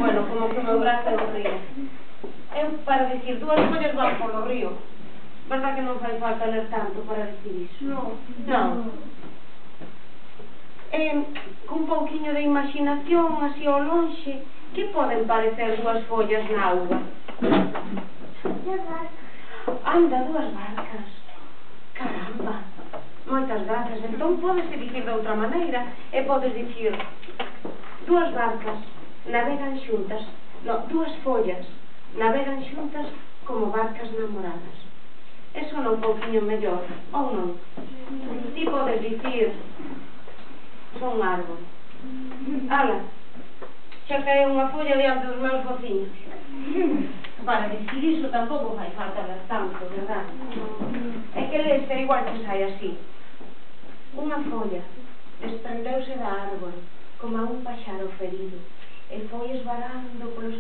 Bueno, como que o meu brazo é o río. Eu, para dicir dúas follas van polo río. Verdad que non fai falta ler tanto para dicir iso? Non. Cun pouquiño de imaginación, así ao lonxe, que poden parecer dúas follas na auga? Dúas barcas. Anda, dúas barcas. Caramba. Moitas grazas. Entón podese dicir de outra maneira e podes dicir dúas barcas navegan xuntas. Non, dúas follas navegan xuntas como barcas namoradas. Eso non un pouquiño mellor, ou non? Ti podes dicir son un árbol. Ala, xa cae unha folla diante dos meus vociños. Para dicir iso tampouco fai falta ver tanto, verdad? É que leste igual que sai así. Unha folla desprendeuse da árbol como a un paxaro ferido e foi esvarando polos